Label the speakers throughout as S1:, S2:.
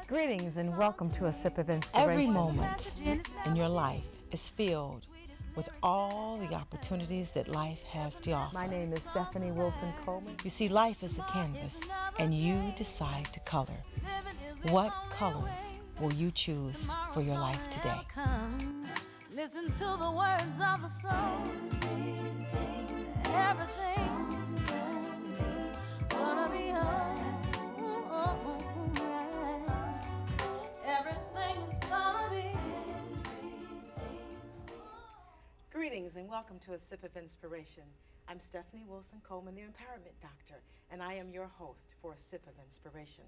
S1: Greetings and welcome to A Sip of Inspiration.
S2: Every moment in your life is filled with all the opportunities that life has to offer.
S1: My name is Stephanie Wilson-Coleman.
S2: You see, life is a canvas, and you decide to color. What colors will you choose for your life today?
S3: Listen to the words of the song. Everything gonna be alright. Everything is gonna be.
S1: Greetings and welcome to A Sip of Inspiration. I'm Stephanie Wilson-Coleman, the Empowerment Doctor, and I am your host for A Sip of Inspiration.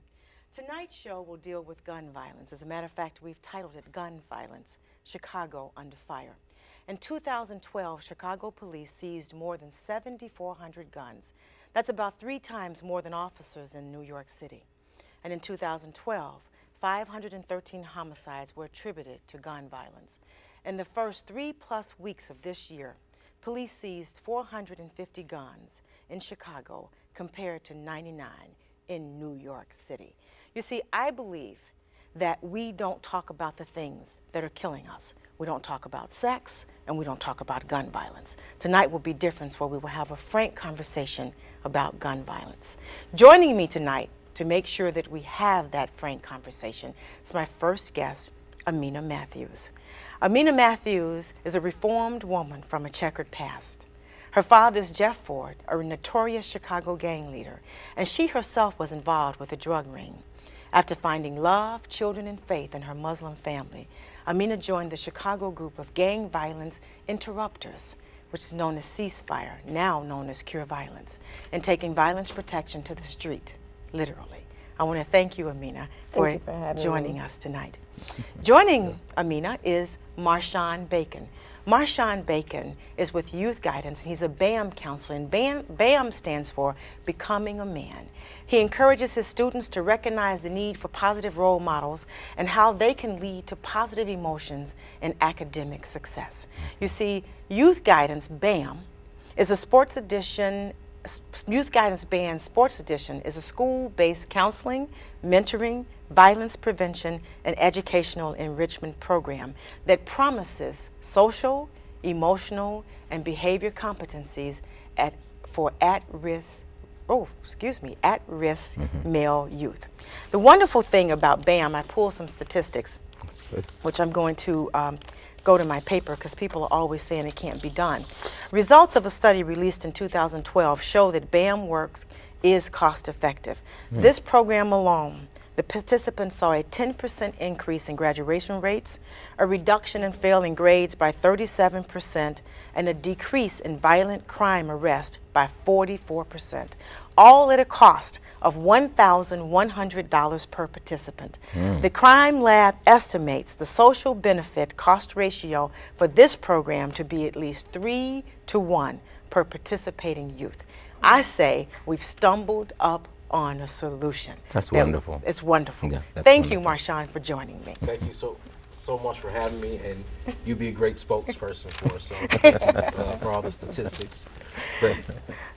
S1: Tonight's show will deal with gun violence. As a matter of fact, we've titled it Gun Violence, Chicago Under Fire. In 2012, Chicago police seized more than 7,400 guns. That's about 3 times more than officers in New York City. And in 2012, 513 homicides were attributed to gun violence. In the first 3+ weeks of this year, police seized 450 guns in Chicago compared to 99 in New York City. You see, I believe that we don't talk about the things that are killing us. We don't talk about sex, and we don't talk about gun violence. Tonight will be different, where we will have a frank conversation about gun violence. Joining me tonight to make sure that we have that frank conversation is my first guest, Ameena Matthews. Ameena Matthews is a reformed woman from a checkered past. Her father is Jeff Ford, a notorious Chicago gang leader, and she herself was involved with a drug ring. After finding love, children, and faith in her Muslim family, Ameena joined the Chicago group of gang violence interrupters, which is known as Ceasefire, now known as Cure Violence, and taking violence protection to the street, literally. I want to thank you, Ameena, for joining us tonight. Joining Ameena is Marshawn Bacon. Marshawn Bacon is with Youth Guidance, and he's a BAM counselor, and BAM stands for Becoming a Man. He encourages his students to recognize the need for positive role models and how they can lead to positive emotions and academic success. You see, Youth Guidance, BAM, is a sports edition. Youth Guidance BAM Sports Edition is a school-based counseling, mentoring, violence prevention, and educational enrichment program that promises social, emotional, and behavior competencies for at-risk male youth. The wonderful thing about BAM, I pulled some statistics, which I'm going to go to my paper because people are always saying it can't be done. Results of a study released in 2012 show that BAM works is cost effective. This program alone, the participants saw a 10% increase in graduation rates, a reduction in failing grades by 37%, and a decrease in violent crime arrest by 44%, all at a cost of $1,100 per participant. The Crime Lab estimates the social benefit cost ratio for this program to be at least 3 to 1 per participating youth. I say we've stumbled up on a solution.
S4: That's wonderful.
S1: It's wonderful.
S4: Yeah,
S1: Thank you, Marshawn, for joining me.
S5: Thank you so much for having me, and you be a great spokesperson for us, for all the statistics.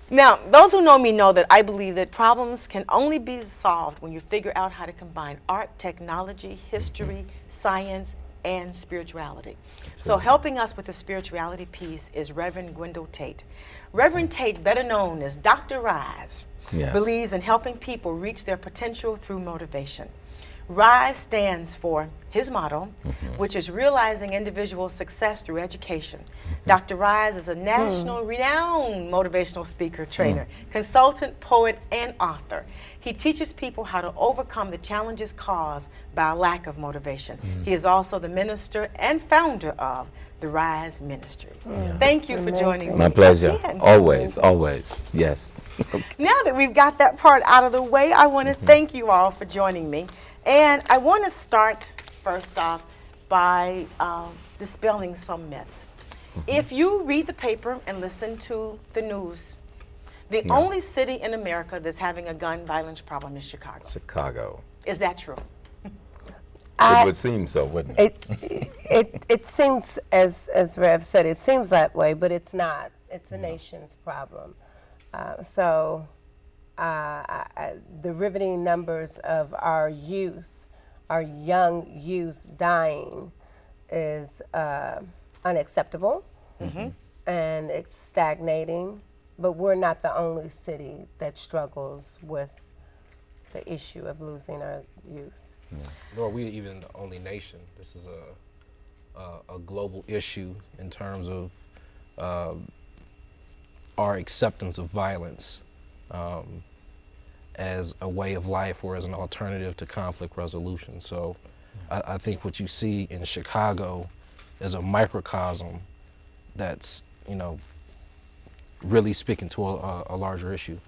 S1: Now, those who know me know that I believe that problems can only be solved when you figure out how to combine art, technology, history, science, and spirituality. So helping us with the spirituality piece is Reverend Gwindol Tate. Reverend Tate, better known as Dr. Rise, believes in helping people reach their potential through motivation. RISE stands for his motto, which is realizing individual success through education. Dr. Rise is a national renowned motivational speaker, trainer, consultant, poet, and author. He teaches people how to overcome the challenges caused by a lack of motivation. He is also the minister and founder of the RISE Ministry. Thank you for joining me.
S4: My pleasure.
S1: Again.
S4: Always, always. Yes.
S1: Now that we've got that part out of the way, I want to thank you all for joining me. And I want to start first off by dispelling some myths. If you read the paper and listen to the news, the only city in America that's having a gun violence problem is Chicago.
S4: Chicago.
S1: Is that true?
S4: It would seem so, wouldn't it?
S6: It seems, as Rev said, it seems that way, but it's not. It's a nation's problem. The riveting numbers of our youth our young youth dying is unacceptable, and it's stagnating. But we're not the only city that struggles with the issue of losing our youth.
S5: Nor are we even the only nation. This is a global issue in terms of our acceptance of violence as a way of life or as an alternative to conflict resolution. So I think what you see in Chicago is a microcosm that's, really speaking to a larger issue.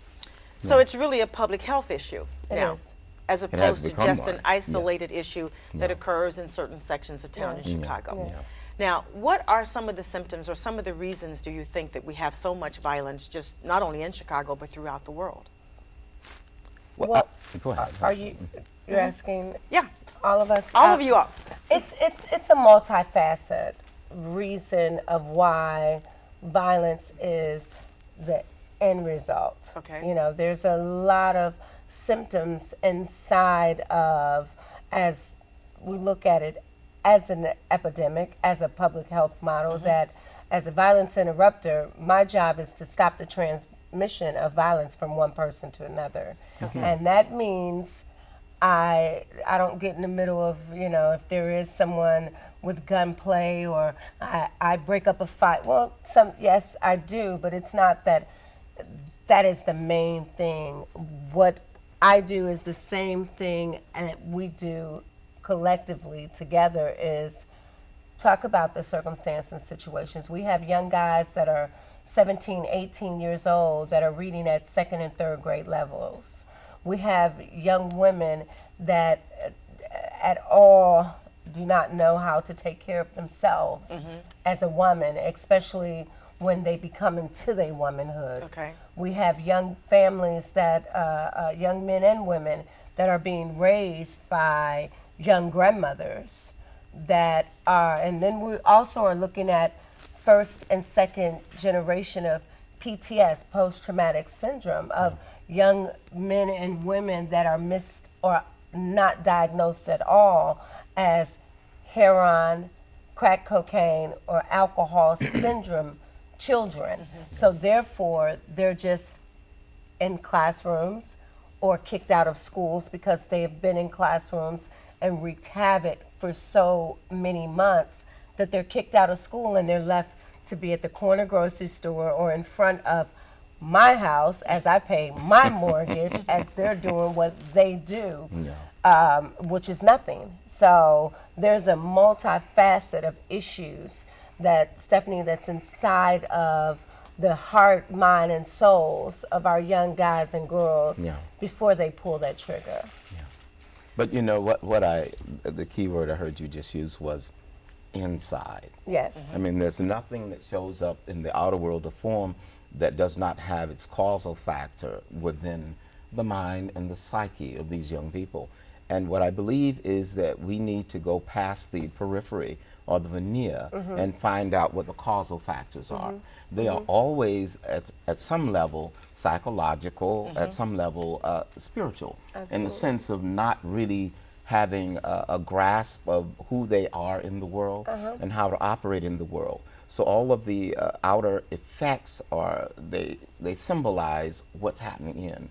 S1: So it's really a public health issue now,
S6: is.
S1: as opposed to
S4: become
S1: just
S4: one.
S1: an isolated issue that occurs in certain sections of town in Chicago. Now, what are some of the symptoms or some of the reasons do you think that we have so much violence just not only in Chicago but throughout the world?
S6: Well,
S4: Go ahead.
S6: are you're asking
S1: Yeah,
S6: all of us?
S1: all of you are.
S6: It's a multifaceted reason of why violence is the end result.
S1: Okay.
S6: You know, there's a lot of symptoms inside of, as we look at it as an epidemic, as a public health model, that as a violence interrupter, my job is to stop the transmission of violence from one person to another. And that means I don't get in the middle of, if there is someone with gunplay or I break up a fight. Well, yes, I do, but it's not that is the main thing. What I do is the same thing that we do collectively together is talk about the circumstances and situations. We have young guys that are 17, 18 years old that are reading at second and third grade levels. We have young women that at all do not know how to take care of themselves as a woman, especially when they become into their womanhood.
S1: Okay.
S6: We have young families that, young men and women that are being raised by young grandmothers that are, and then we also are looking at first and second generation of PTS, post-traumatic syndrome, of young men and women that are missed or not diagnosed at all as heroin, crack cocaine, or alcohol syndrome children. So therefore, they're just in classrooms or kicked out of schools because they have been in classrooms and wreaked havoc for so many months that they're kicked out of school and they're left to be at the corner grocery store or in front of my house as I pay my mortgage as they're doing what they do, which is nothing. So there's a multifaceted of issues that, Stephanie, that's inside of the heart, mind, and souls of our young guys and girls before they pull that trigger.
S4: But you know the key word I heard you just use was inside.
S6: Yes.
S4: I mean, there's nothing that shows up in the outer world of form that does not have its causal factor within the mind and the psyche of these young people. And what I believe is that we need to go past the periphery or the veneer and find out what the causal factors are. They are always at some level psychological, at some level spiritual, in the sense of not really having a grasp of who they are in the world and how to operate in the world. So all of the outer effects they symbolize what's happening in,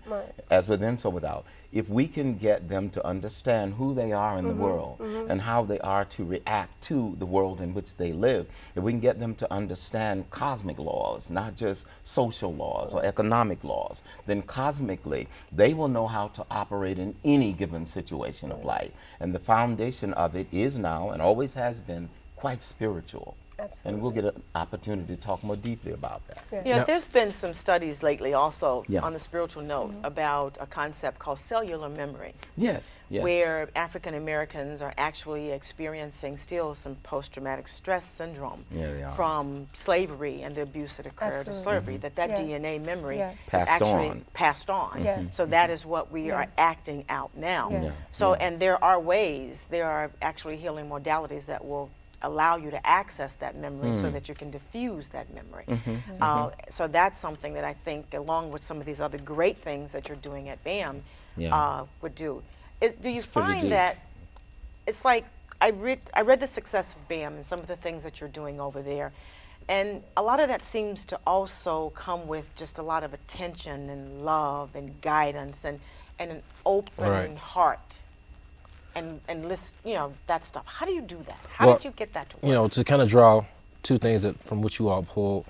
S4: as within, so without. If we can get them to understand who they are in the world and how they are to react to the world in which they live, if we can get them to understand cosmic laws, not just social laws or economic laws, then cosmically they will know how to operate in any given situation of life. And the foundation of it is now, and always has been, quite spiritual.
S6: Absolutely.
S4: And we'll get an opportunity to talk more deeply about that.
S1: You know, there's been some studies lately also on the spiritual note about a concept called cellular memory.
S4: Yes, yes.
S1: Where African Americans are actually experiencing still some post-traumatic stress syndrome from slavery and the abuse that occurred in slavery, that DNA memory is actually passed on. So that is what we are acting out now. So, and there are ways, there are actually healing modalities that will allow you to access that memory so that you can diffuse that memory. So that's something that I think, along with some of these other great things that you're doing at BAM, would do. Do you find that it's like I read the success of BAM and some of the things that you're doing over there, and a lot of that seems to also come with just a lot of attention and love and guidance and an open heart and list, you know, that stuff. How do you do that? How did you get that to work?
S5: You know, to kind of draw two things from which you all pulled.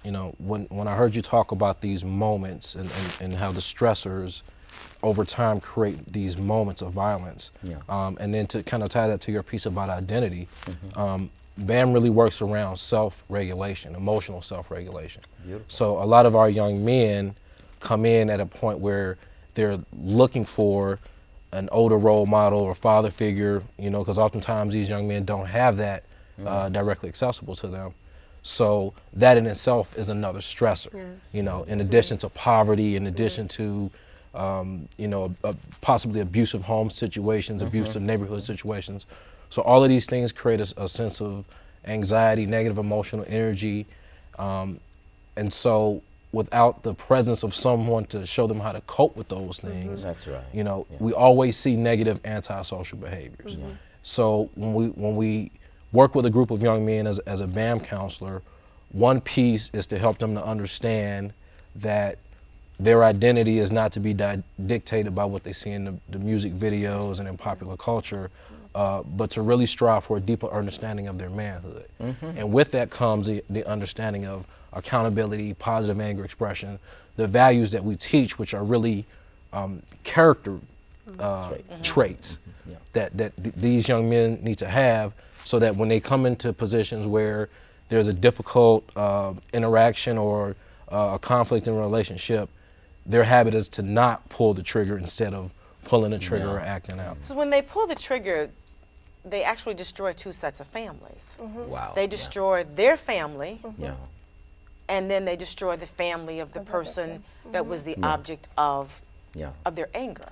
S5: You know, when I heard you talk about these moments and how the stressors over time create these moments of violence, and then to kind of tie that to your piece about identity, BAM really works around self-regulation, emotional self-regulation. So a lot of our young men come in at a point where they're looking for an older role model or father figure, you know, because oftentimes these young men don't have that directly accessible to them. So that in itself is another stressor, you know, in addition to poverty, in addition to, you know, possibly abusive home situations, abusive neighborhood situations. So all of these things create a sense of anxiety, negative emotional energy. And so without the presence of someone to show them how to cope with those things,
S4: That's right.
S5: you know, we always see negative antisocial behaviors. So when we work with a group of young men as a BAM counselor, one piece is to help them to understand that their identity is not to be dictated by what they see in the music videos and in popular culture, but to really strive for a deeper understanding of their manhood. And with that comes the understanding of accountability, positive anger expression, the values that we teach, which are really character traits that these young men need to have, so that when they come into positions where there's a difficult interaction or a conflict in a relationship, their habit is to not pull the trigger instead of pulling the trigger or acting out.
S1: So when they pull the trigger, they actually destroy two sets of families.
S4: Wow.
S1: They destroy their family,
S4: Yeah.
S1: and then they destroy the family of the person that was the object of their anger.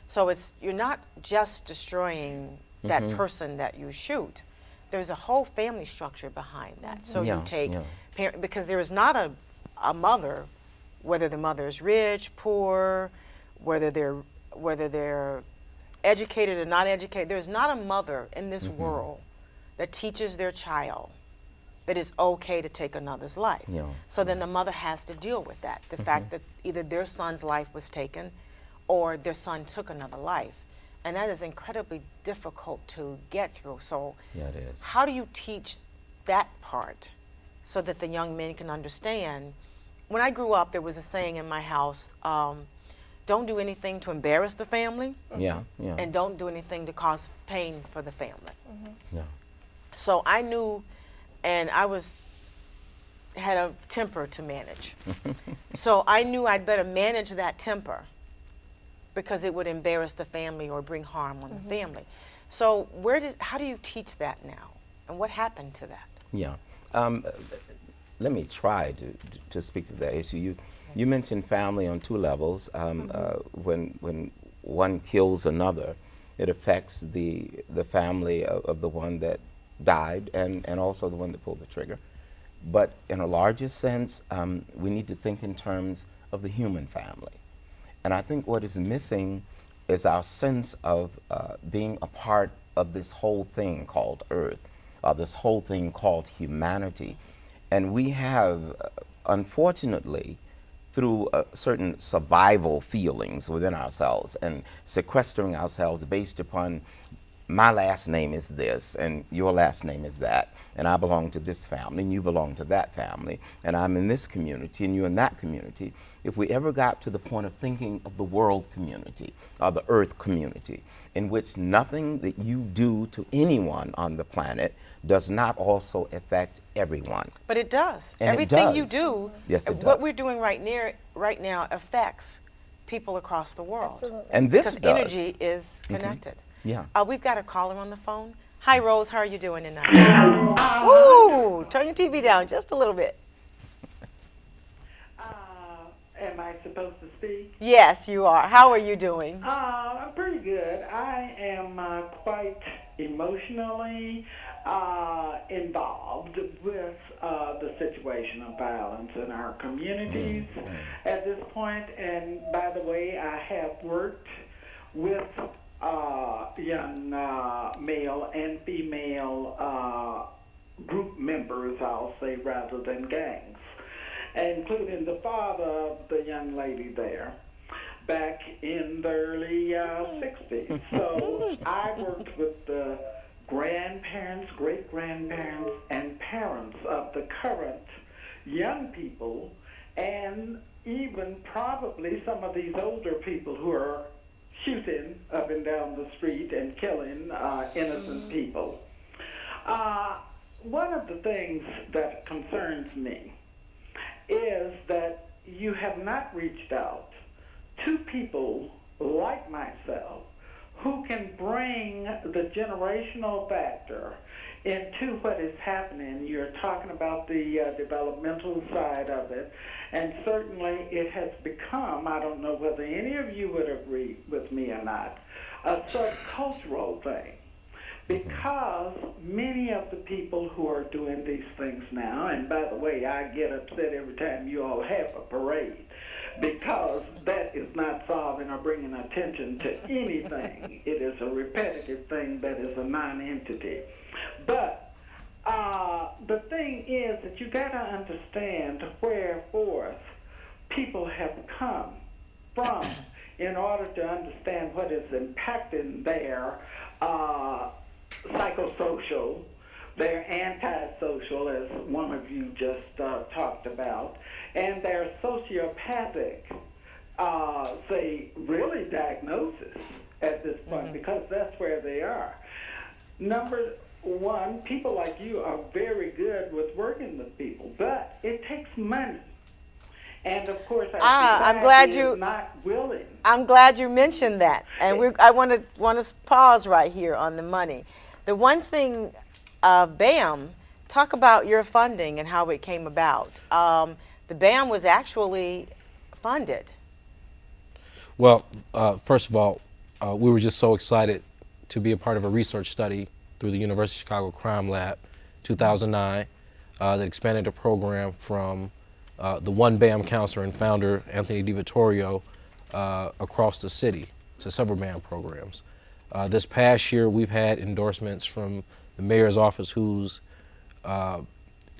S1: So you're not just destroying that person that you shoot. There's a whole family structure behind that. So you take because there is not a mother, whether the mother is rich, poor, whether they're educated or not educated. There's not a mother in this world that teaches their child that it's okay to take another's life. So then the mother has to deal with that. The fact that either their son's life was taken or their son took another life. And that is incredibly difficult to get through. So
S4: Yeah, it is.
S1: how do you teach that part so that the young men can understand? When I grew up, there was a saying in my house, don't do anything to embarrass the family, and don't do anything to cause pain for the family. So I knew, and I had a temper to manage. So I knew I'd better manage that temper because it would embarrass the family or bring harm on the family. So how do you teach that now? And what happened to that?
S4: Let me try to speak to that issue. You mentioned family on two levels. When one kills another, it affects the family of the one that died and also the one that pulled the trigger. But in a larger sense, we need to think in terms of the human family. And I think what is missing is our sense of being a part of this whole thing called Earth, this whole thing called humanity. And we have, unfortunately, through certain survival feelings within ourselves and sequestering ourselves based upon my last name is this and your last name is that, and I belong to this family and you belong to that family, and I'm in this community and you're in that community. If we ever got to the point of thinking of the world community or the earth community, in which nothing that you do to anyone on the planet does not also affect everyone.
S1: But it does.
S4: And
S1: everything
S4: it
S1: you
S4: does.
S1: do,
S4: Yes, it
S1: what
S4: does.
S1: we're doing right now affects people across the world.
S6: Absolutely.
S4: And this
S1: Because
S4: does.
S1: energy is connected.
S4: Yeah.
S1: We've got a caller on the phone. Hi, Rose. How are you doing tonight? Ooh, turn your TV down just a little bit.
S7: Am I supposed to speak?
S1: Yes, you are. How are you doing?
S7: I'm pretty good. I am quite emotionally involved with the situation of violence in our communities at this point. And by the way, I have worked with young male and female group members, I'll say, rather than gangs, including the father of the young lady there back in the early 60s. So I worked with the grandparents, great-grandparents, and parents of the current young people, and even probably some of these older people who are shooting up and down the street and killing innocent people. One of the things that concerns me is that you have not reached out to people like myself who can bring the generational factor into what is happening. You're talking about the developmental side of it, and certainly it has become, I don't know whether any of you would agree with me or not, a subcultural thing. Because many of the people who are doing these things now, and by the way, I get upset every time you all have a parade, because that is not solving or bringing attention to anything. It is a repetitive thing that is a non-entity. But the thing is that you got to understand where forth people have come from in order to understand what is impacting their psychosocial, their antisocial, as one of you just talked about, and their sociopathic, say, really diagnosis at this point, because that's where they are. Number one, people like you are very good with working with people, but it takes money. And of course,
S1: I'm glad you
S7: not willing.
S1: I'm glad you mentioned that, and I want to pause right here on the money. The one thing, BAM, talk about your funding and how it came about. The BAM was actually funded.
S5: Well, first of all, we were just so excited to be a part of a research study through the University of Chicago Crime Lab, 2009, that expanded the program from the one BAM counselor and founder, Anthony DiVittorio, across the city to several BAM programs. This past year, we've had endorsements from the mayor's office, who's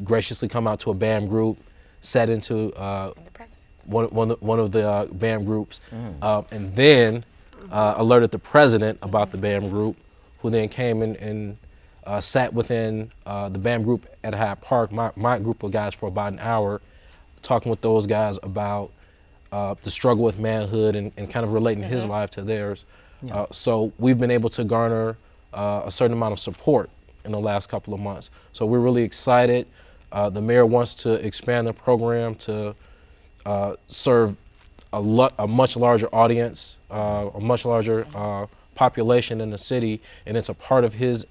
S5: graciously come out to a BAM group, sat into one of the BAM groups, and then alerted the president about the BAM group, who then came in and sat within the BAM group at Hyde Park, my group of guys, for about an hour, talking with those guys about the struggle with manhood and kind of relating his life to theirs. Yeah. So we've been able to garner a certain amount of support in the last couple of months. So we're really excited. The mayor wants to expand the program to serve a much larger audience, a much larger population in the city, and it's a part of his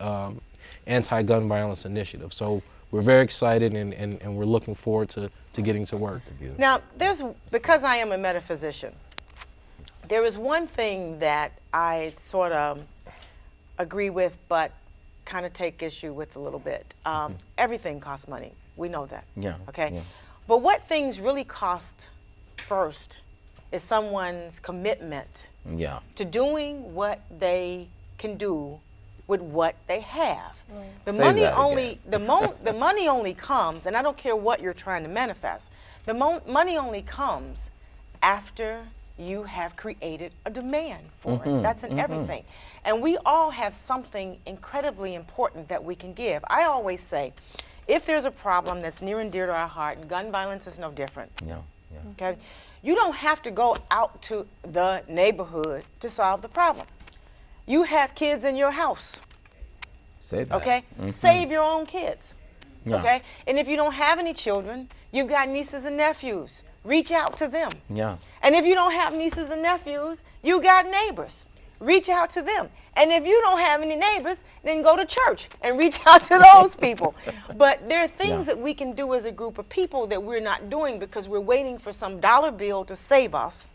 S5: anti-gun violence initiative. So we're very excited, and we're looking forward to getting to work.
S1: Now, because I am a metaphysician, there is one thing that I sort of agree with, but kind of take issue with a little bit. Everything costs money. We know that. Yeah. Okay. Yeah. But what things really cost first is someone's commitment to doing what they can do with what they have. The money only comes, and I don't care what you're trying to manifest. The money only comes after you have created a demand for it. That's in everything. And we all have something incredibly important that we can give. I always say, if there's a problem that's near and dear to our heart, and gun violence is no different. Okay? You don't have to go out to the neighborhood to solve the problem. You have kids in your house.
S4: Say that.
S1: Okay? Save your own kids. Okay? And if you don't have any children, you've got nieces and nephews. Reach out to them. And if you don't have nieces and nephews, you got neighbors. Reach out to them. And if you don't have any neighbors, then go to church and reach out to those people. But there are things that we can do as a group of people that we're not doing because we're waiting for some dollar bill to save us.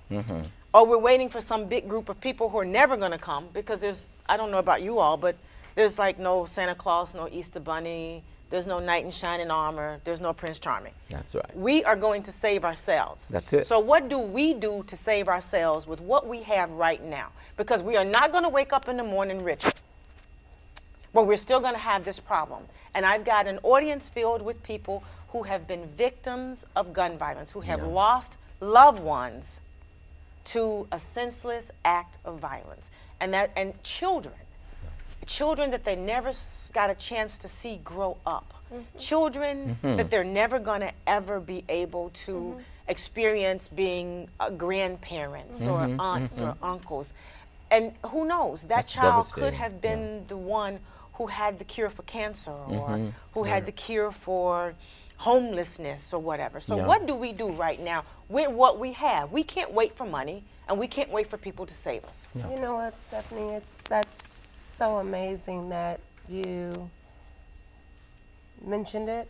S1: Or we're waiting for some big group of people who are never going to come, because I don't know about you all, but There's like no Santa Claus, no Easter Bunny, there's no knight in shining armor, there's no Prince Charming.
S4: That's right.
S1: We are going to save ourselves.
S4: That's it.
S1: So what do we do to save ourselves with what we have right now? Because we are not going to wake up in the morning rich, but we're still going to have this problem. And I've got an audience filled with people who have been victims of gun violence, who have lost loved ones to a senseless act of violence. And children that they never got a chance to see grow up. Children that they're never going to ever be able to experience being grandparents or aunts or uncles. And who knows, that
S4: That's
S1: child could
S4: devastating.
S1: have been the one who had the cure for cancer or who had the cure for homelessness or whatever. So what do we do right now with what we have? We can't wait for money, and we can't wait for people to save us.
S6: You know what, Stephanie? That's so amazing that you mentioned it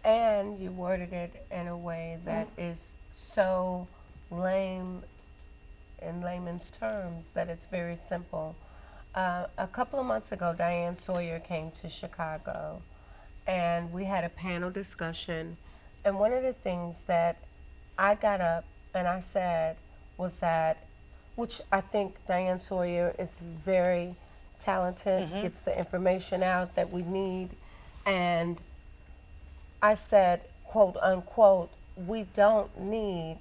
S6: and you worded it in a way that is so lame in layman's terms that it's very simple. A couple of months ago, Diane Sawyer came to Chicago and we had a panel discussion. And one of the things that I got up and I said was that, which I think Diane Sawyer is very talented, gets the information out that we need. And I said, quote unquote, we don't need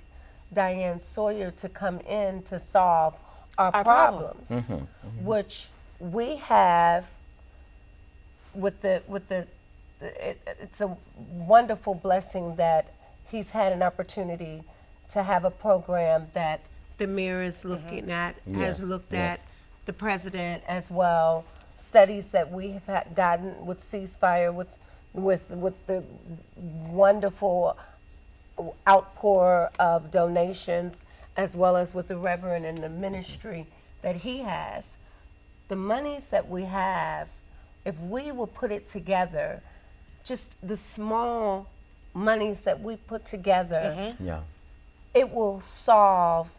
S6: Diane Sawyer to come in to solve our problems, which we have it's a wonderful blessing that he's had an opportunity to have a program that the mayor is looking at, has looked at, the president as well, studies that we have gotten with ceasefire, with the wonderful outpour of donations, as well as with the Reverend and the ministry that he has. The monies that we have, if we will put it together, just the small monies that we put together, it will solve.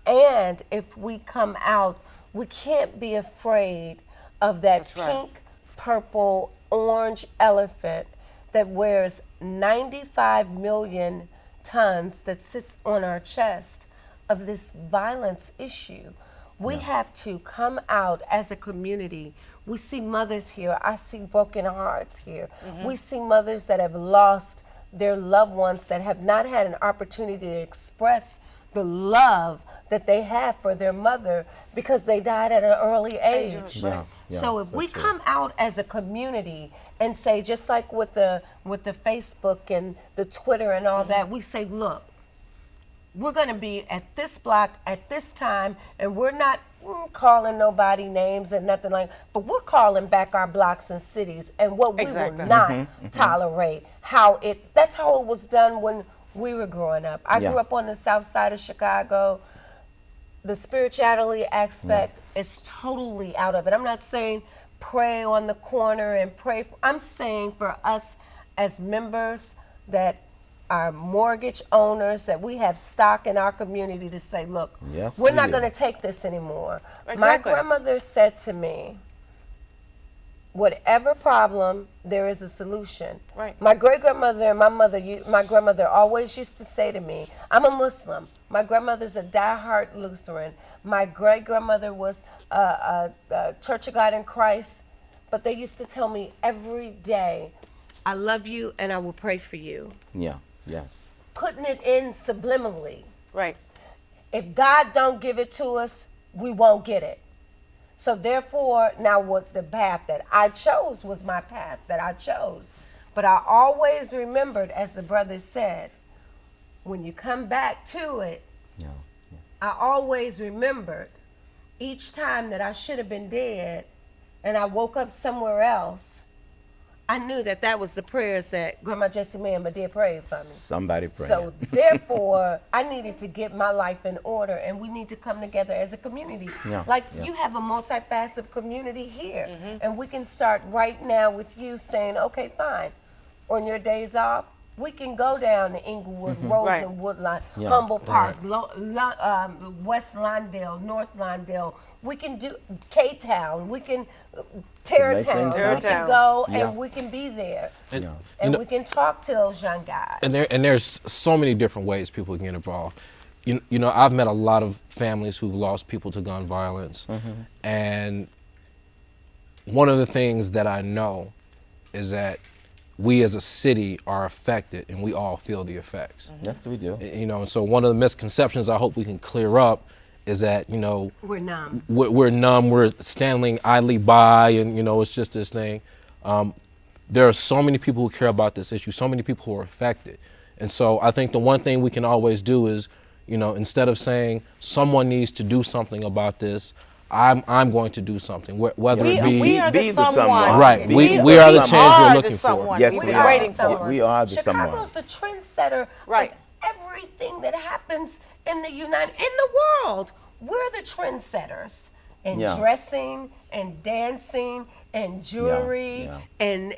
S6: And if we come out, we can't be afraid of that pink, purple, orange elephant that wears 95 million tons that sits on our chest of this violence issue. We have to come out as a community. We see mothers here. I see broken hearts here. We see mothers that have lost their loved ones, that have not had an opportunity to express the love that they have for their mother because they died at an early age. So if we come out as a community and say, just like with the Facebook and the Twitter and all that, we say, look, we're going to be at this block at this time, and we're not calling nobody names and nothing like, but we're calling back our blocks and cities and what we will not tolerate. That's how it was done when we were growing up. I grew up on the south side of Chicago. The spirituality aspect is totally out of it. I'm not saying pray on the corner and pray. I'm saying for us as members that are mortgage owners, that we have stock in our community to say, look, we're not going to take this anymore. My grandmother said to me, whatever problem, there is a solution. My great-grandmother and my grandmother always used to say to me, I'm a Muslim. My grandmother's a diehard Lutheran. My great-grandmother was a Church of God in Christ. But they used to tell me every day, I love you and I will pray for you. Putting it in subliminally. If God don't give it to us, we won't get it. So therefore, now what the path that I chose was my path that I chose. But I always remembered, as the brother said, when you come back to it, I always remembered each time that I should have been dead and I woke up somewhere else, I knew that that was the prayers that Grandma Jessie May and my dear prayed for me.
S4: Somebody prayed.
S6: So therefore, I needed to get my life in order, and we need to come together as a community. You have a multifaceted community here, and we can start right now with you saying, okay, fine. On your days off, We can go down to Inglewood,
S1: Right.
S6: Rosen, Woodline,
S4: Yeah.
S6: Humble Park, West Lawndale, North Lawndale. We can do K-Town. We can Terratown.
S4: things
S6: We
S1: happen.
S6: can go
S4: Yeah.
S6: and we can be there.
S5: And,
S4: Yeah.
S6: And
S5: you know,
S6: we can talk to those young guys.
S5: and there's so many different ways people can get involved. You know, I've met a lot of families who've lost people to gun violence, and one of the things that I know is that we as a city are affected, and we all feel the effects.
S4: Yes, we do.
S5: You know, and so one of the misconceptions I hope we can clear up is that, you know,
S6: We're numb.
S5: we're numb, we're standing idly by, and, you know, it's just this thing. There are so many people who care about this issue, so many people who are affected. And so I think the one thing we can always do is, you know, instead of saying someone needs to do something about this, I'm going to do something, whether it be.
S1: We are the
S4: Be the
S1: someone.
S4: someone.
S5: Right.
S4: Be
S5: We
S4: the
S5: are the
S4: someone.
S5: change we're
S1: the
S5: looking for.
S1: someone.
S4: Yes,
S1: We've
S4: we
S1: been
S4: are.
S1: waiting for.
S6: Someone.
S4: We are the someone.
S6: Chicago's the trendsetter.
S1: Right.
S6: Of everything that happens in the world. We're the trendsetters in
S4: Yeah.
S6: dressing and dancing and jewelry
S4: yeah.
S6: and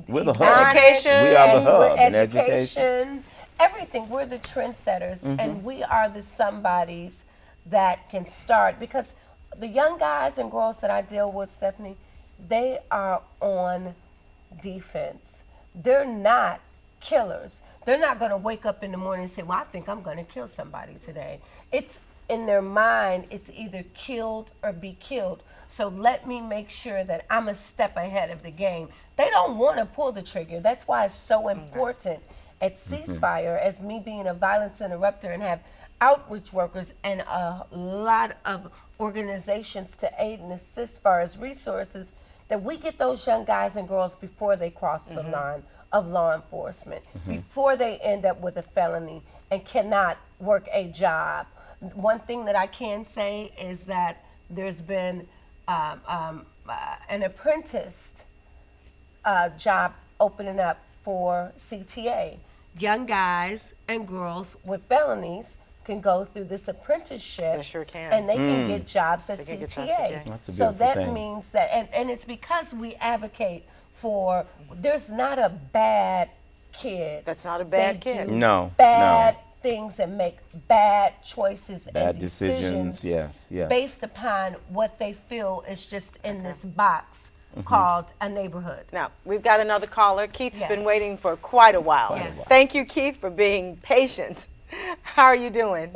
S4: We're the hub.
S1: Education.
S4: We are the
S6: and
S4: hub in
S6: education. Everything. We're the trendsetters, and we are the somebodies that can start, because the young guys and girls that I deal with, Stephanie, they are on defense. They're not killers. They're not going to wake up in the morning and say, well, I think I'm going to kill somebody today. It's in their mind, it's either killed or be killed. So let me make sure that I'm a step ahead of the game. They don't want to pull the trigger. That's why it's so important at Ceasefire, as me being a violence interrupter and have outreach workers and a lot of organizations to aid and assist as far as resources, that we get those young guys and girls before they cross the line of law enforcement, before they end up with a felony and cannot work a job. One thing that I can say is that there's been an apprentice job opening up for CTA. Young guys and girls with felonies can go through this apprenticeship.
S1: They sure can.
S6: And they can get jobs at
S1: They can get
S6: CTA.
S1: jobs at CTA.
S4: That's a
S6: So
S4: beautiful
S6: that
S4: thing.
S6: means that, and it's because we advocate for, there's not a bad kid.
S1: That's not a bad
S6: They
S1: kid.
S6: do
S4: No,
S6: bad things and make bad choices
S4: Bad
S6: and
S4: decisions, yes, yes.
S6: based upon what they feel is just in this box called a neighborhood.
S1: Now, we've got another caller. Keith's been
S6: Yes.
S1: waiting for quite a while.
S6: Yes.
S1: Thank you, Keith, for being patient. How are you doing?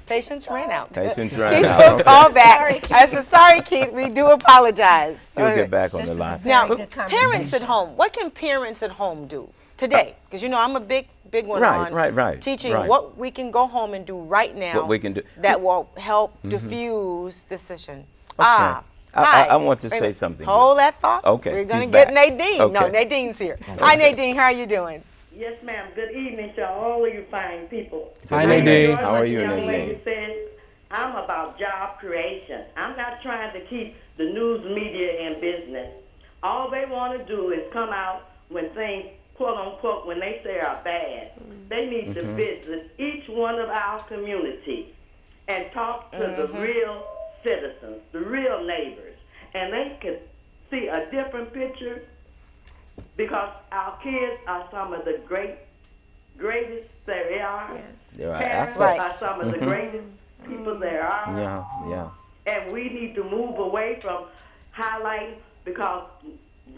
S1: Patience ran out.
S4: Patience
S1: Keith
S4: ran
S1: will
S4: out.
S1: call back.
S6: Sorry, Keith.
S1: I said, sorry, Keith, we do apologize.
S4: He'll get back on
S6: This
S4: the
S6: is a
S4: line.
S6: very
S1: Now,
S6: good
S1: parents at
S6: conversation.
S1: home, what can parents at home do today? Because, you know, I'm a big one
S4: Right,
S1: on
S4: right,
S1: teaching
S4: right.
S1: what we can go home and do right now
S4: What we can do.
S1: that will help diffuse decision.
S4: I
S1: Hi.
S4: want to
S1: Wait a
S4: say
S1: minute.
S4: something
S1: Hold that thought.
S4: Okay,
S1: We're going to
S4: he's
S1: get
S4: back.
S1: Nadine. No,
S4: Okay.
S1: Nadine's here. Hi, Nadine. How are you doing?
S8: Yes, ma'am. Good evening to all of you fine people.
S5: Hi,
S4: Good evening.
S5: Nadine.
S4: How are you,
S8: Young
S4: Nadine?
S8: lady said, I'm about job creation. I'm not trying to keep the news media in business. All they want to do is come out when things, quote unquote, when they say are bad. They need to visit each one of our communities and talk to the real citizens, the real neighbors, and they can see a different picture, because our kids are some of the greatest there are.
S6: Yes.
S4: There are
S8: Parents
S4: assets.
S8: are some of the greatest people there are.
S4: Yeah, yeah.
S8: And we need to move away from highlighting, because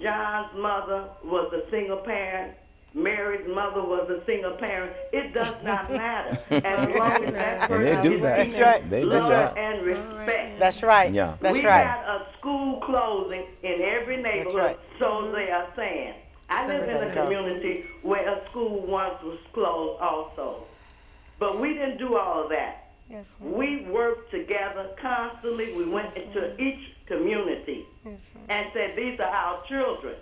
S8: John's mother was a single parent, Mary's mother was a single parent. It does not matter. As long as that
S4: And they
S8: person
S4: do
S8: is
S4: that.
S8: treated
S1: That's right.
S4: They do
S8: love
S4: that.
S8: and respect.
S1: That's right.
S4: Yeah.
S1: That's
S8: we
S1: right.
S8: got a school closing in every neighborhood,
S1: right.
S8: so they are saying. I live in a community where a school once was closed also. But we didn't do all of that.
S6: Yes,
S8: We worked together constantly. We went into each community and said, these are our children.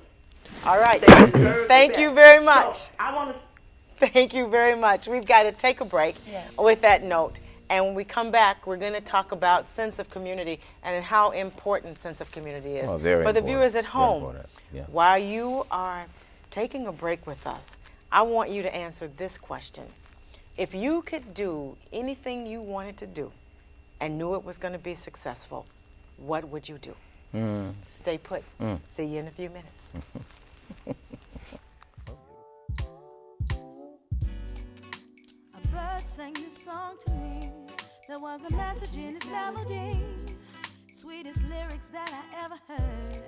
S1: All right.
S8: They deserve
S1: Thank
S8: the
S1: you
S8: best.
S1: very much.
S8: So I want to
S1: Thank you very much. We've got to take a break
S6: Yes.
S1: with that note. And when we come back, we're going to talk about sense of community and how important sense of community is.
S4: Oh, very
S1: For the
S4: important.
S1: viewers at
S4: Very
S1: home,
S4: important. Yeah.
S1: while you are taking a break with us, I want you to answer this question. If you could do anything you wanted to do and knew it was going to be successful, what would you do? Stay put. See you in a few minutes.
S3: sang this song to me. There was a message in its melody, sweetest lyrics that I ever heard.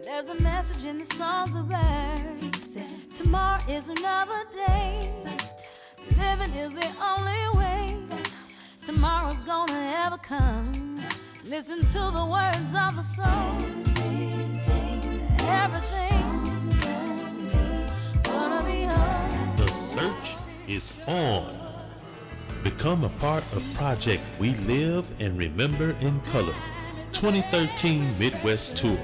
S3: There's a message in the songs of birds. He said, tomorrow is another day, but living is the only way that tomorrow's gonna ever come. Listen to the words of the song. Everything's gonna be on.
S9: The search is on. Become a part of Project We Live and Remember in Color 2013 Midwest Tour.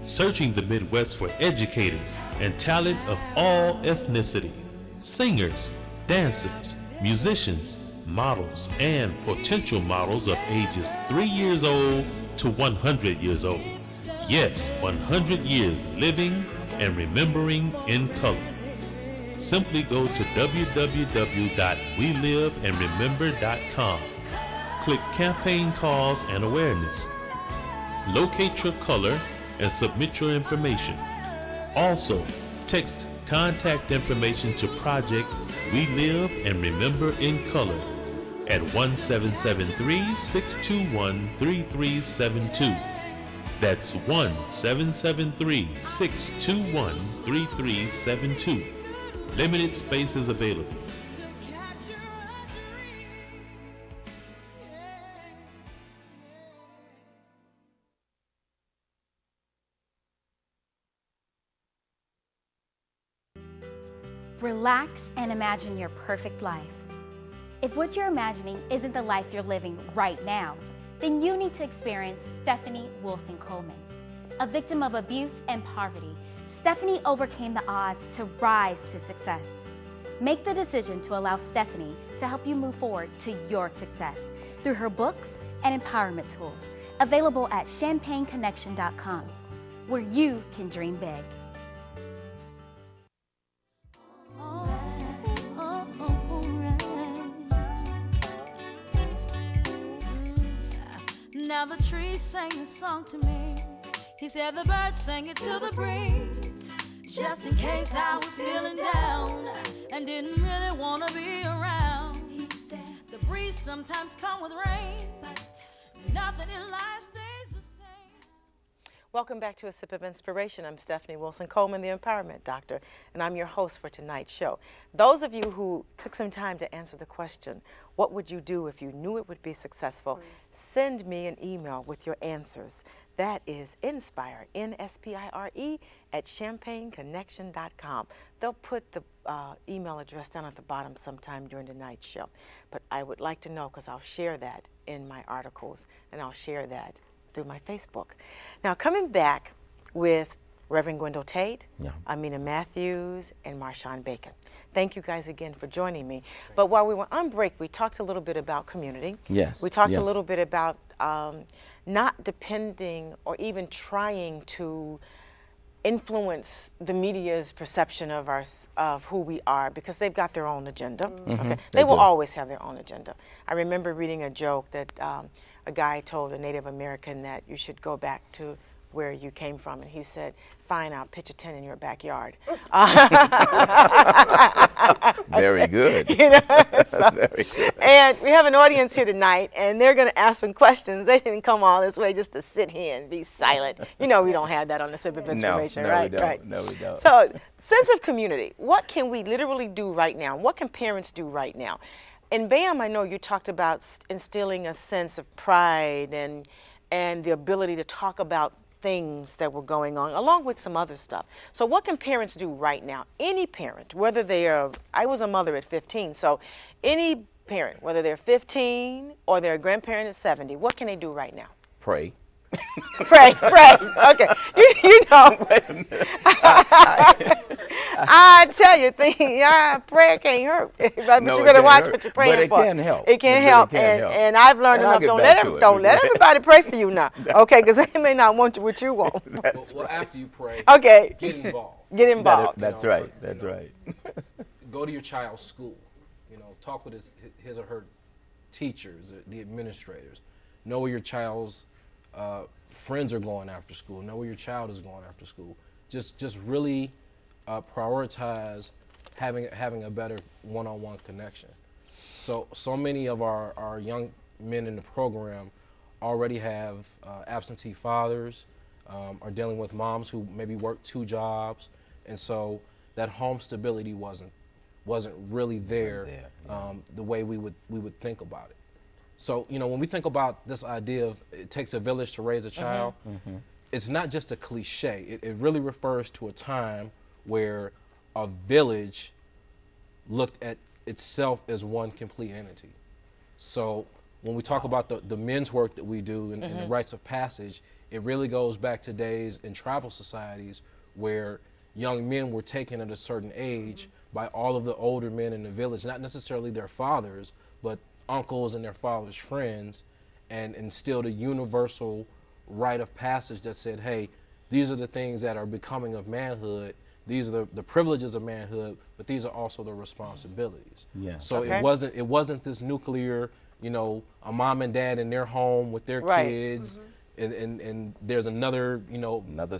S9: Searching the Midwest for educators and talent of all ethnicity, singers, dancers, musicians, models, and potential models of ages 3 years old to 100 years old. Yes, 100 years living and remembering in color. Simply go to www.weliveandremember.com. Click Campaign Cause and Awareness. Locate your color and submit your information. Also, text contact information to Project We Live and Remember in Color at 1-773-621-3372. That's 1-773-621-3372. Limited spaces available.
S10: Relax and imagine your perfect life. If what you're imagining isn't the life you're living right now, then you need to experience Stephanie Wilson-Coleman. A victim of abuse and poverty, Stephanie overcame the odds to rise to success. Make the decision to allow Stephanie to help you move forward to your success through her books and empowerment tools, available at champagneconnection.com, where you can dream big.
S3: Now the trees sang a song to me. He said the birds sang it to the breeze, just in case I was feeling down and didn't really want to be around. He said the breeze sometimes comes with rain, but nothing in life stays the same.
S1: Welcome back to A Sip of Inspiration. I'm Stephanie Wilson-Coleman, the Empowerment Doctor, and I'm your host for tonight's show. Those of you who took some time to answer the question, what would you do if you knew it would be successful? Send me an email with your answers. That is inspire, N-S-P-I-R-E, at champagneconnection.com. They'll put the email address down at the bottom sometime during tonight's show. But I would like to know, because I'll share that in my articles, and I'll share that through my Facebook. Now, coming back with Reverend Gwindol Tate, Ameena Matthews, and Marshawn Bacon. Thank you guys again for joining me. But while we were on break, we talked a little bit about community.
S4: Yes.
S1: We talked a little bit about not depending or even trying to influence the media's perception of of who we are, because they've got their own agenda. Okay, they will always have their own agenda. I remember reading a joke that a guy told a Native American that you should go back to where you came from, and he said, fine, I'll pitch a tent in your backyard.
S4: Very good.
S1: You know, so,
S4: very good.
S1: And we have an audience here tonight, and they're going to ask some questions. They didn't come all this way just to sit here and be silent. You know, we don't have that on the Sip of Inspiration, right?
S4: We don't.
S1: Right.
S4: No, we don't.
S1: So, sense of community. What can we literally do right now? What can parents do right now? In BAM, I know you talked about instilling a sense of pride and the ability to talk about things that were going on, along with some other stuff. So what can parents do right now? Any parent, whether they are, I was a mother at 15, so any parent, whether they're 15 or they're a grandparent at 70, what can they do right now?
S4: Pray.
S1: Pray. Okay. You know.
S4: Wait a minute.
S1: I tell you, prayer can't hurt. But
S4: No,
S1: you're
S4: it
S1: going to
S4: can't
S1: watch
S4: hurt.
S1: what you're praying
S4: But it
S1: for.
S4: can help.
S1: It can
S4: It
S1: help.
S4: really can help.
S1: And I've learned
S4: And I'll
S1: enough.
S4: get back to it.
S1: Don't let everybody pray for you now. Okay, because they may not want what you want.
S5: Well, after you pray,
S1: Okay.
S5: get involved.
S1: Get involved.
S4: That's
S5: You know,
S4: right. That's right.
S5: Go to your child's school. You know, talk with his or her teachers, the administrators. Know where your child's friends are going after school. Know where your child is going after school. Just really prioritize having a better one-on-one connection. So many of our young men in the program already have absentee fathers, are dealing with moms who maybe work 2 jobs, and so that home stability wasn't really there, the way we would think about it. So, you know, when we think about this idea of it takes a village to raise a child, it's not just a cliche. It really refers to a time where a village looked at itself as one complete entity. So when we talk about the men's work that we do and the rites of passage, it really goes back to days in tribal societies where young men were taken at a certain age by all of the older men in the village, not necessarily their fathers, but uncles and their fathers' friends, and instilled a universal rite of passage that said, hey, these are the things that are becoming of manhood, these are the privileges of manhood, but these are also the responsibilities. Yeah. So it wasn't this nuclear, you know, a mom and dad in their home with their kids, and there's another, you know, another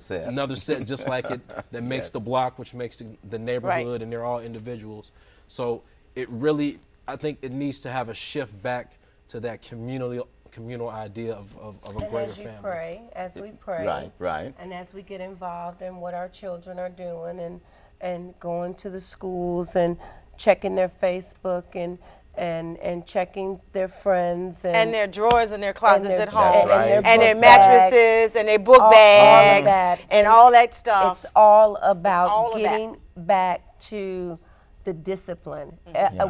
S5: set just like it that makes the block, which makes the neighborhood, and they're all individuals. So it really, I think it needs to have a shift back to that communal idea of a greater family.
S6: As we pray, and as we get involved in what our children are doing, and going to the schools and checking their Facebook and checking their friends and
S1: their drawers and their closets at home,
S6: and
S1: their mattresses and their book bags and all that stuff.
S6: It's all about getting back to the discipline.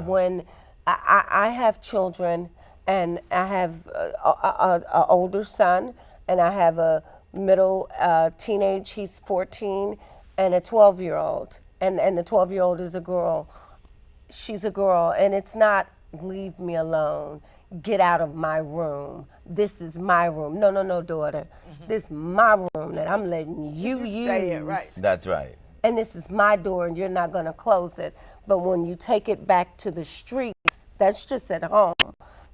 S6: When I have children, and I have an older son, and I have a middle teenage, he's 14, and a 12-year-old, and the 12-year-old is a girl. She's a girl, and it's not leave me alone, get out of my room, this is my room. No, daughter, this is my room that I'm letting you use.
S4: That's right.
S6: And this is my door, and you're not going to close it. But when you take it back to the streets, that's just at home.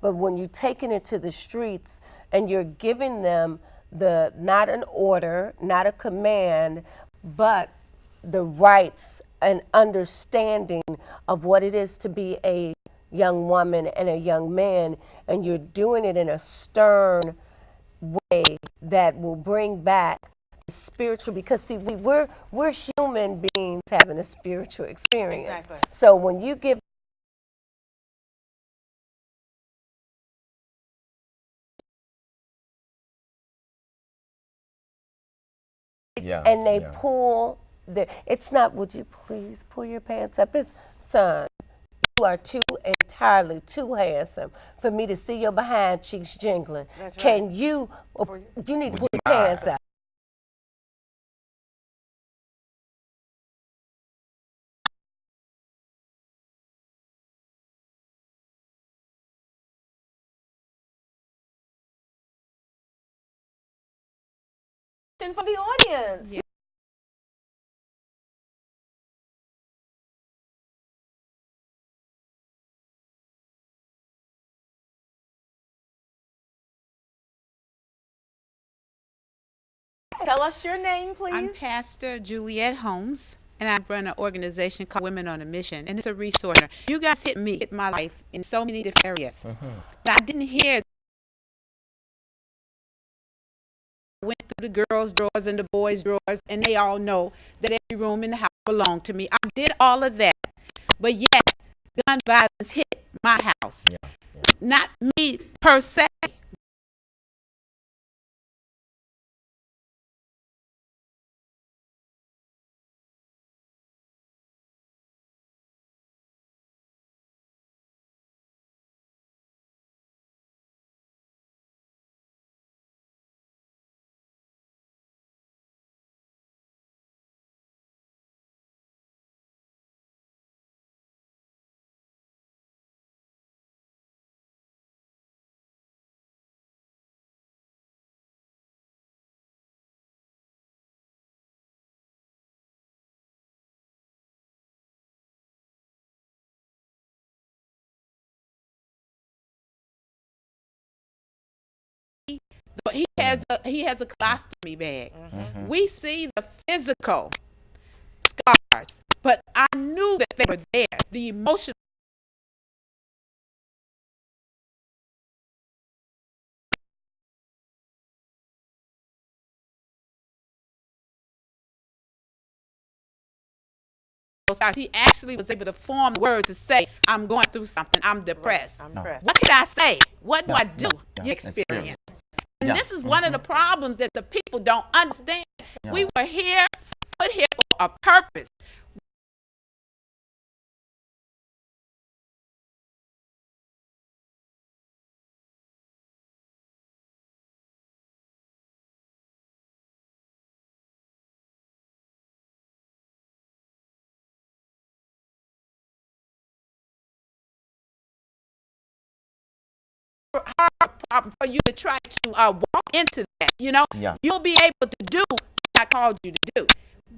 S6: But when you're taking it to the streets and you're giving them not an order, not a command, but the rights and understanding of what it is to be a young woman and a young man, and you're doing it in a stern way that will bring back spiritual, because see, we're human beings having a spiritual experience.
S1: Exactly.
S6: So when you give and they pull it's not, would you please pull your pants up? It's, son, you are entirely too handsome for me to see your behind cheeks jingling. Can you need to pull your pants up.
S1: From the audience.
S11: Yeah.
S1: Tell us your name, please.
S11: I'm Pastor Juliet Holmes, and I run an organization called Women on a Mission, and it's a resource. You guys hit my life in so many different areas. But I didn't hear. I went through the girls' drawers and the boys' drawers, and they all know that every room in the house belonged to me. I did all of that, but yet gun violence hit my house. Not me per se. He has a colostomy bag. We see the physical scars, but I knew that they were there. The emotional those thoughts. He actually was able to form words to say, I'm going through something. I'm depressed.
S1: I'm depressed.
S11: What can I say? What do I do?
S4: Yeah.
S11: Experience. And this is one of the problems that the people don't understand. We were here, put here for a purpose. Hard problem for you to try to walk into that. You'll be able to do what I called you to do.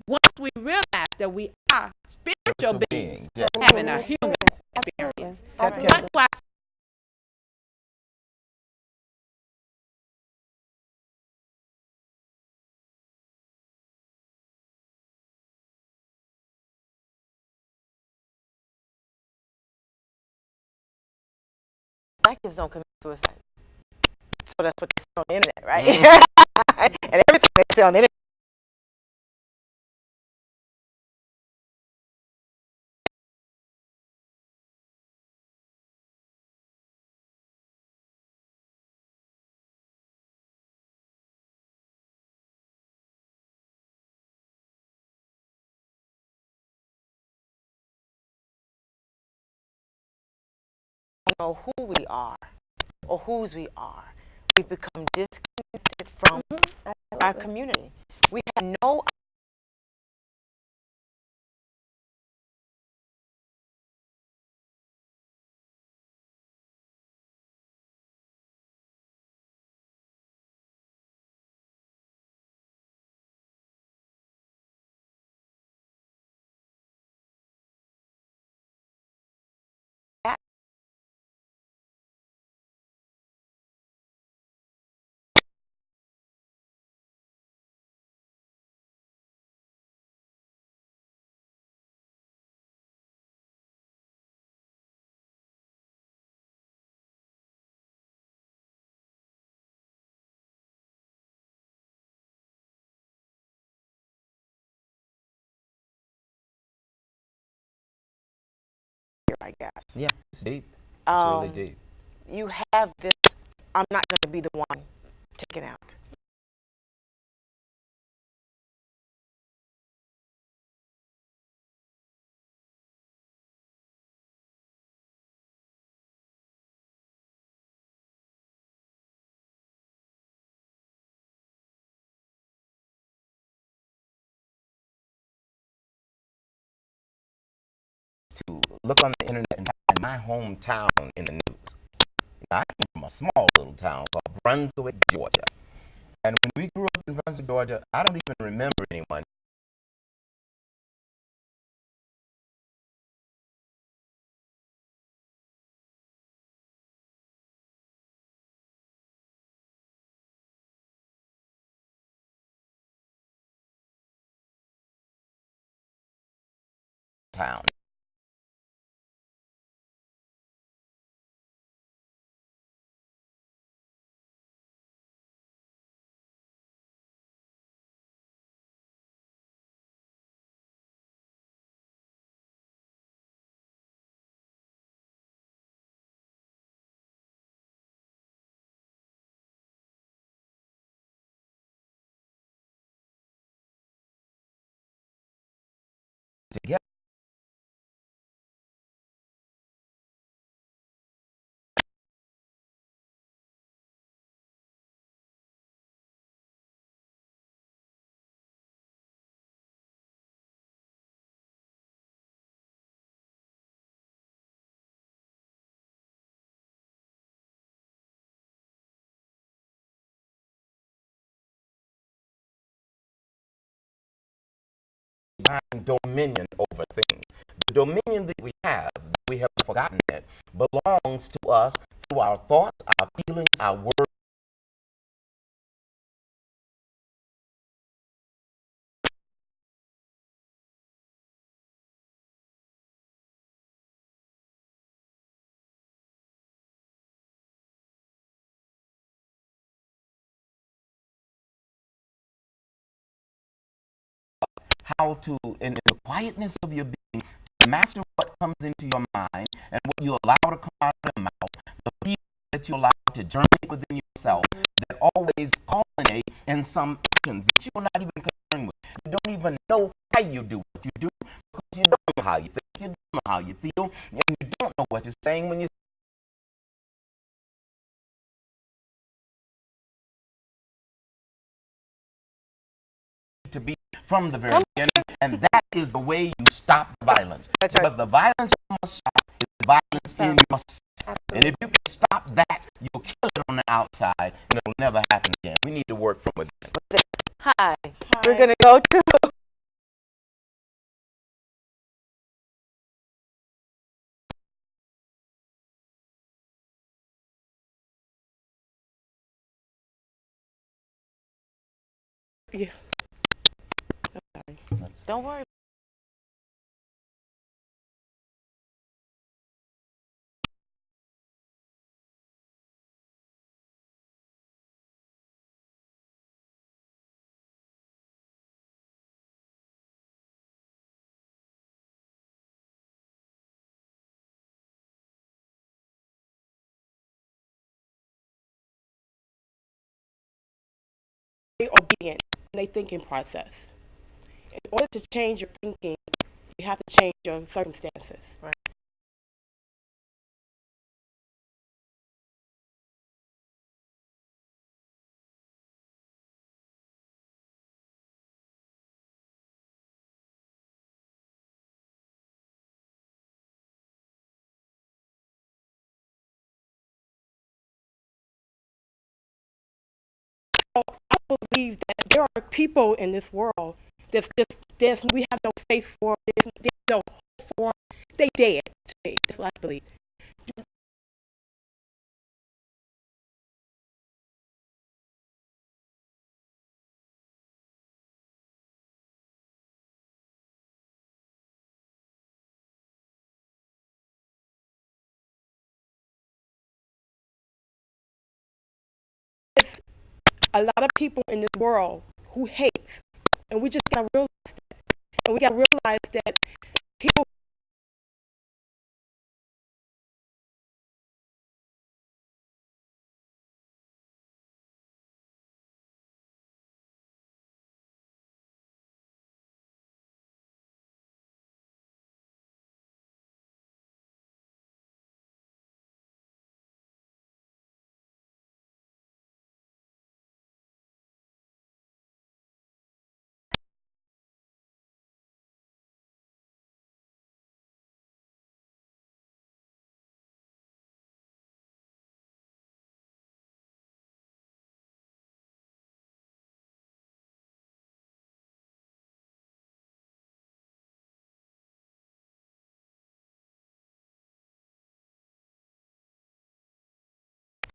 S11: Once we realize that we are spiritual beings having a human experience. That's why
S1: Black kids don't commit suicide. So that's what they say on the internet, right? And everything they say on the internet. Know who we are or whose we are. We've become disconnected from our community. We have no I guess.
S4: Yeah, it's deep. It's really deep.
S1: You have this, I'm not going to be the one taken out.
S4: To look on the internet and find my hometown in the news. I come from a small little town called Brunswick, Georgia. And when we grew up in Brunswick, Georgia, I don't even remember anyone town. Together. Dominion over things. The dominion that we have forgotten it, belongs to us through our thoughts, our feelings, our words. how to, in the quietness of your being, to master what comes into your mind and what you allow to come out of your mouth, the people that you allow to germinate within yourself that always culminate in some actions that you're not even concerned with. You don't even know why you do what you do because you don't know how you think, you don't know how you feel, and you don't know what you're saying when you to be from the very beginning, and that is the way you stop the violence.
S6: That's
S4: because the violence you must stop is the violence in yourself. And if you can stop that, you'll kill it on the outside, and it'll never happen again. We need to work from within.
S6: Hi. We're going to go to
S1: Yeah. Don't worry. Obedient in their thinking process. In order to change your thinking, you have to change your circumstances. Right. So I believe that there are people in this world there's we have no faith for, there's no hope for. They dead today. That's what I believe. There's a lot of people in this world who hate, and we just gotta realize that. And we gotta realize that people.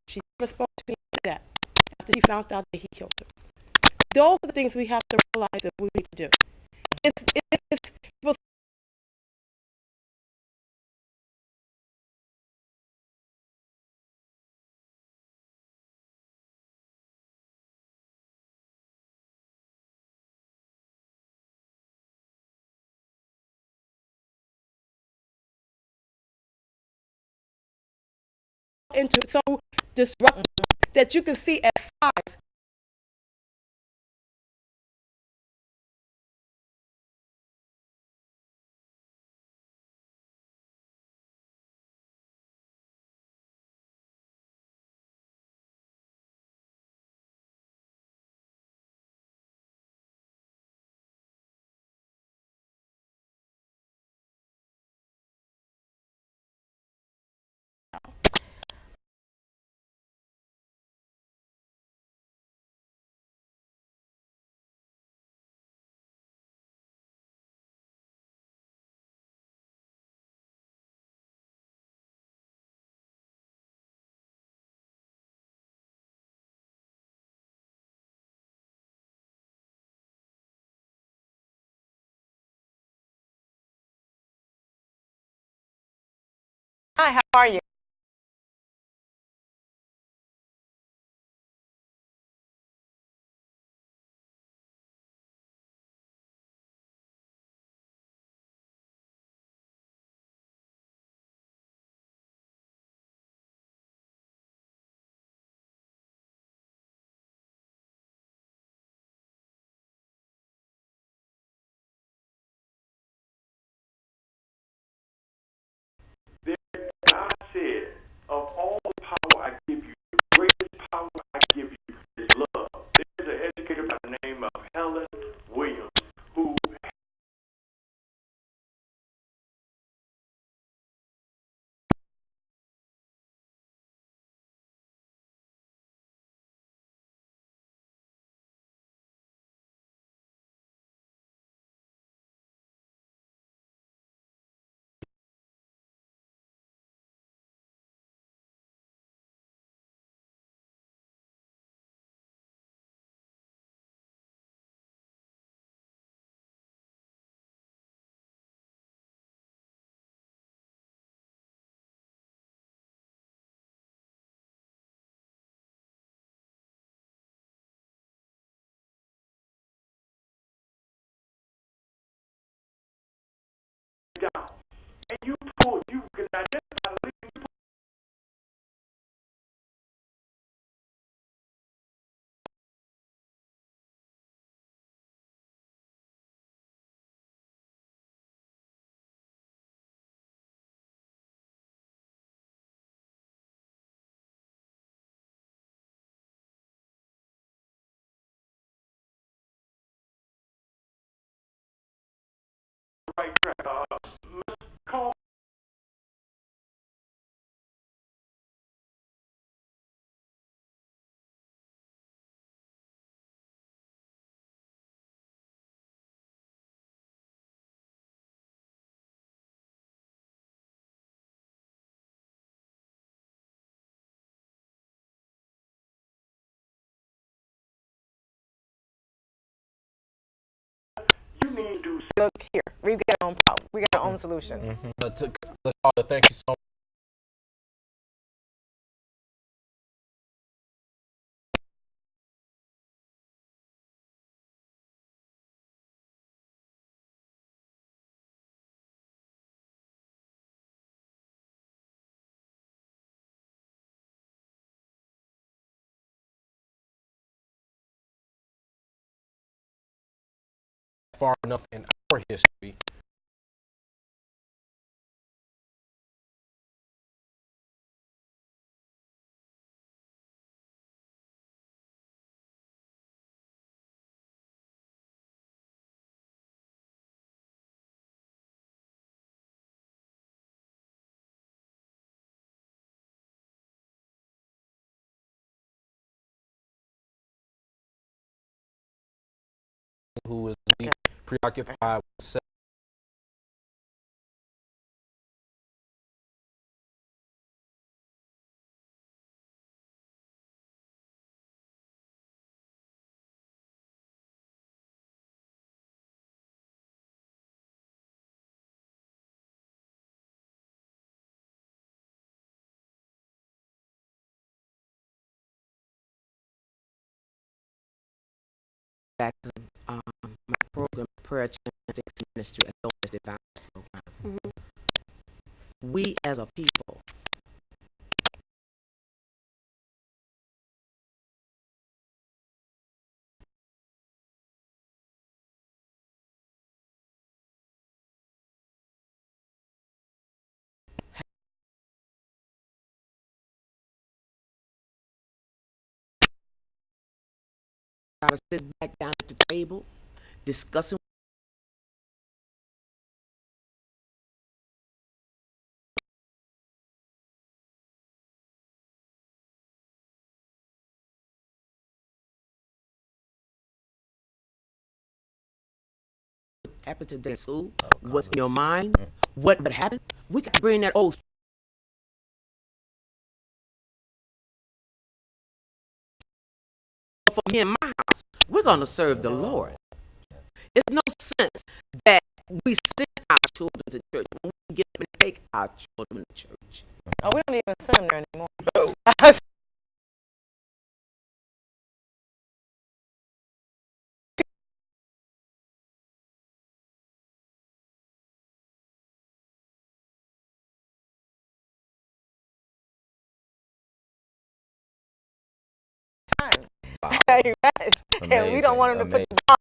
S1: She never spoke to me like that after she found out that he killed her. Those are the things we have to realize that we need to do. It's people. Into so disruptive that you can see at 5. Hi, how are you?
S7: and you can identify the leader. Right track. Let's call. You need to
S1: Look here, we got our own problem. We got our own solution.
S5: Thank you so much. Far enough in our history. Who is preoccupied with sex.
S12: Back to my program, Prayer Chanting Ministry, as well as the Divine Program. We as a people gotta sit back down at the table, discussing what happened today in school, what's in your mind, what would happen. We can bring that old for me and my house. We're gonna serve the Lord. It's no sense that we send our children to church when we get up and take our children to church.
S1: Oh, we don't even send them there anymore. Time. Yes. And we don't want them to put the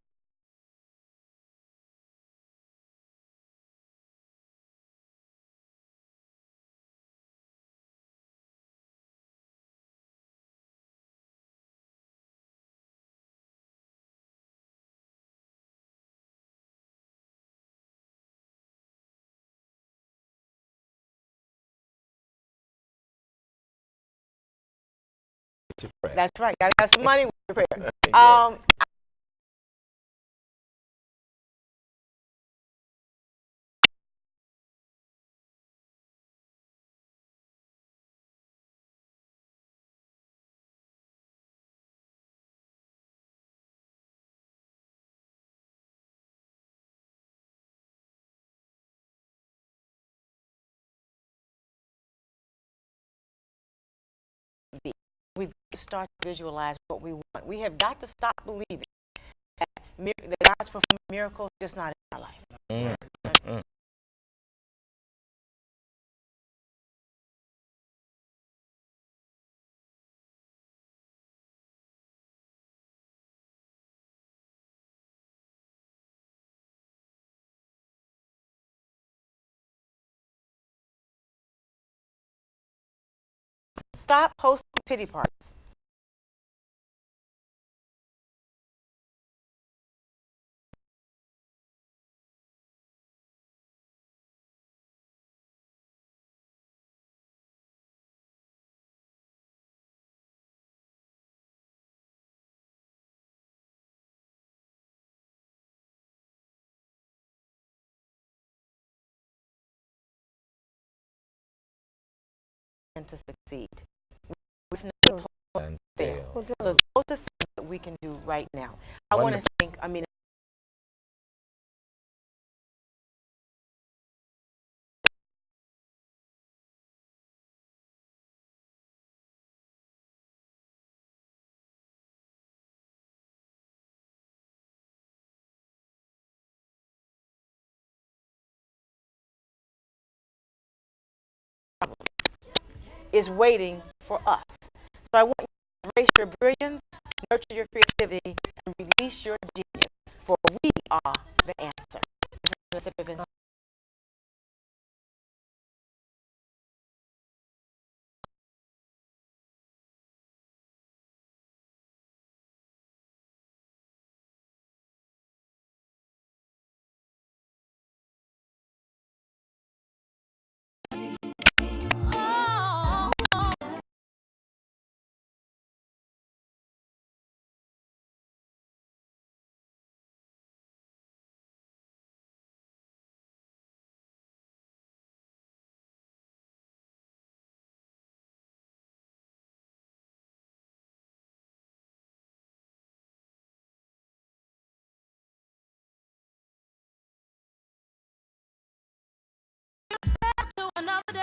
S1: That's right. Gotta have some money with your prayer. We've got to start to visualize what we want. We have got to stop believing that God's performing miracles just not in our life. Stop hosting pity parties. And to succeed. We've never told fail. So those are things that we can do right now. I want to thank Ameena. Is waiting for us. So I want you to embrace your brilliance, nurture your creativity, and release your genius, for we are the answer. This is a sip of inspiration.
S3: To another day.